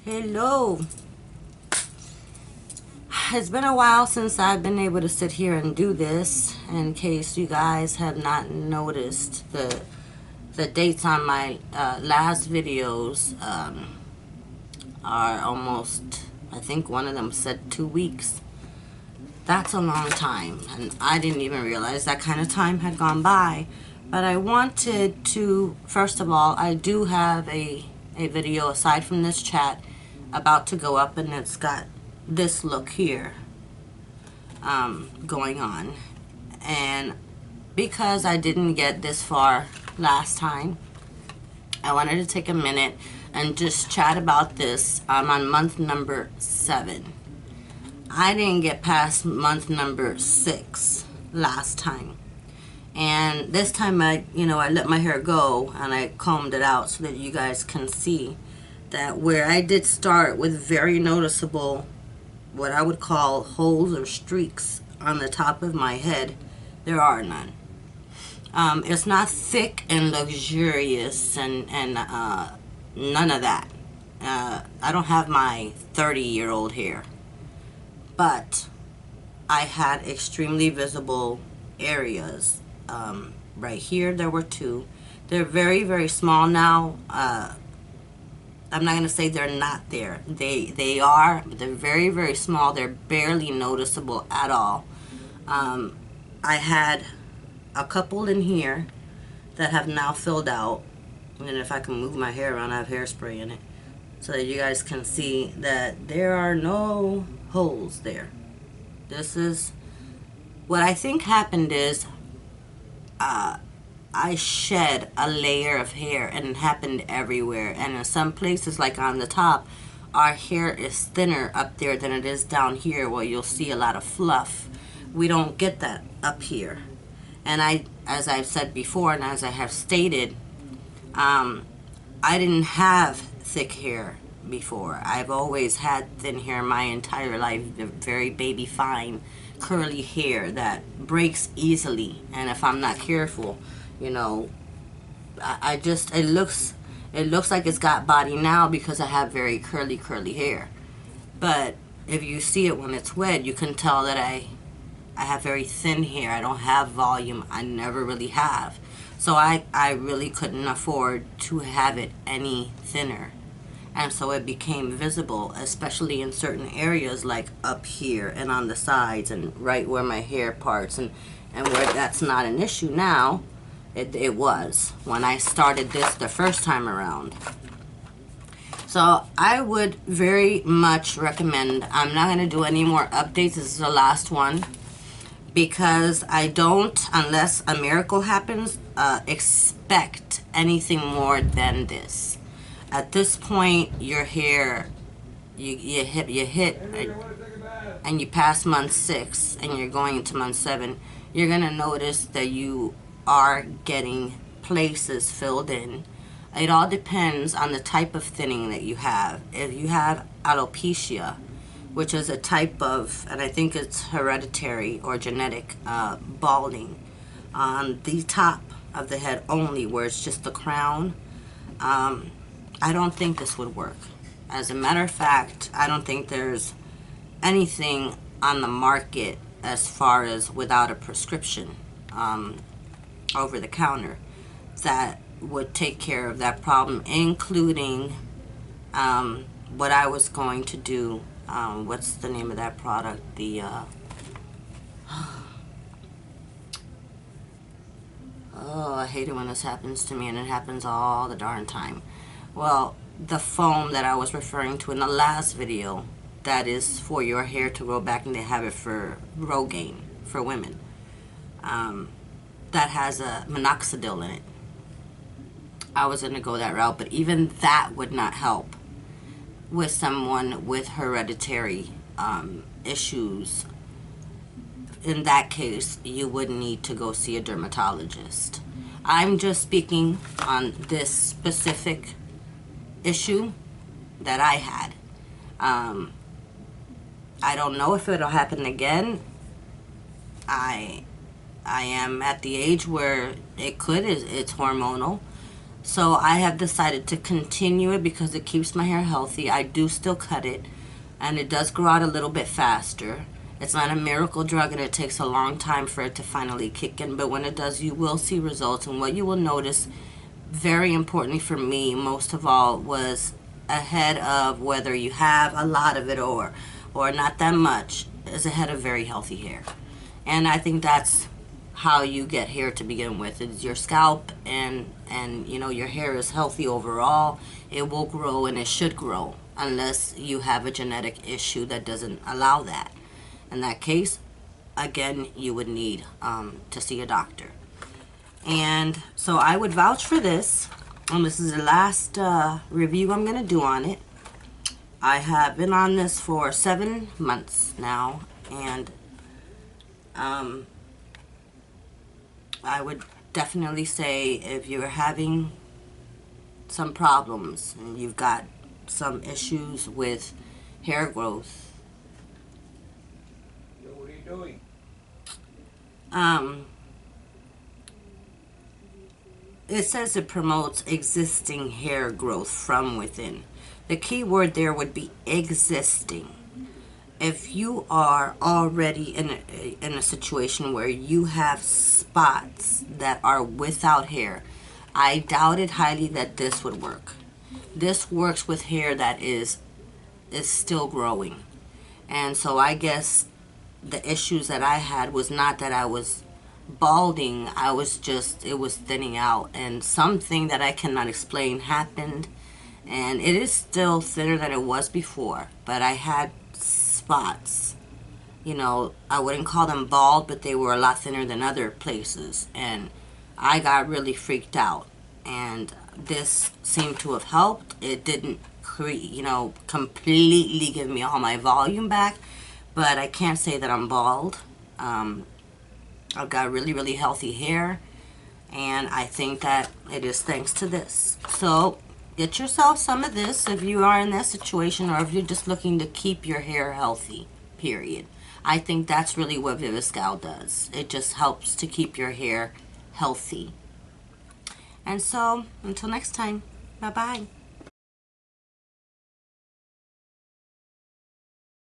Hello. It's been a while since I've been able to sit here and do this. In case you guys have not noticed, the dates on my last videos are almost, I think one of them said 2 weeks. That's a long time, and I didn't even realize that kind of time had gone by. But I wanted to, first of all, I do have a video aside from this chat about to go up, and it's got this look here going on. And because I didn't get this far last time, I wanted to take a minute and just chat about this. I'm on month number 7. I didn't get past month number 6 last time. And this time I let my hair go and I combed it out so that you guys can see that where I did start with very noticeable, what I would call holes or streaks on the top of my head, there are none. It's not thick and luxurious and none of that. I don't have my 30-year-old hair. But I had extremely visible areas. Right here there were 2. They're very, very small now. I'm not going to say they're not there. They are, but they're very, very small. They're barely noticeable at all. I had a couple in here that have now filled out. And if I can move my hair around, I have hairspray in it. So that you guys can see that there are no holes there. This is what I think happened is I shed a layer of hair, and it happened everywhere. And in some places, like on the top, our hair is thinner up there than it is down here where you'll see a lot of fluff. We don't get that up here. And as I've said before and as I have stated, I didn't have thick hair before. I've always had thin hair my entire life, very baby fine curly hair that breaks easily, and if I'm not careful, I just it looks like it's got body now because I have very curly hair. But if you see it when it's wet, you can tell that I have very thin hair. I don't have volume. I never really have. So I really couldn't afford to have it any thinner. And so it became visible, especially in certain areas like up here and on the sides and right where my hair parts, and where that's not an issue now, it was when I started this the first time around. So I would very much recommend, I'm not going to do any more updates, this is the last one, because I don't, unless a miracle happens, expect anything more than this. At this point, your hair, you hit, and you pass month 6, and you're going into month 7, you're going to notice that you are getting places filled in. It all depends on the type of thinning that you have. If you have alopecia, which is a type of, and I think it's hereditary or genetic, balding on the top of the head only, where it's just the crown, I don't think this would work. As a matter of fact, I don't think there's anything on the market as far as without a prescription, over the counter, that would take care of that problem, including what I was going to do. What's the name of that product? The oh, I hate it when this happens to me, and it happens all the darn time. Well, the foam that I was referring to in the last video, that is for your hair to grow back, and they have it for Rogaine for women. That has a minoxidil in it. I was going to go that route, but even that would not help with someone with hereditary issues. In that case, you would need to go see a dermatologist. I'm just speaking on this specific issue that I had. I don't know if it'll happen again. I am at the age where it could. It's hormonal. So I have decided to continue it because it keeps my hair healthy. I do still cut it, and it does grow out a little bit faster. It's not a miracle drug, and it takes a long time for it to finally kick in, but when it does, you will see results. And what you will notice, very importantly for me, most of all, was ahead of whether you have a lot of it or not that much, is ahead of very healthy hair. And I think that's how you get hair to begin with. It's your scalp, and you know, your hair is healthy overall. It will grow, and it should grow, unless you have a genetic issue that doesn't allow that. In that case, again, you would need to see a doctor. And so I would vouch for this, and this is the last review I'm going to do on it. I have been on this for 7 months now, and I would definitely say if you're having some problems and you've got some issues with hair growth, What are you doing? it says it promotes existing hair growth from within. The key word there would be existing. If you are already in a situation where you have spots that are without hair, I doubt it highly that this would work. This works with hair that is still growing. And so I guess the issues that I had was not that I was balding, it was thinning out, and something that I cannot explain happened, and it is still thinner than it was before, but I had spots. You know, I wouldn't call them bald, but they were a lot thinner than other places, and I got really freaked out. And this seemed to have helped. It didn't completely give me all my volume back, but I can't say that I'm bald. I've got really, really healthy hair, and I think that it is thanks to this. So get yourself some of this if you are in that situation, or if you're just looking to keep your hair healthy, period. I think that's really what Viviscal does. It just helps to keep your hair healthy. And so, until next time, bye-bye.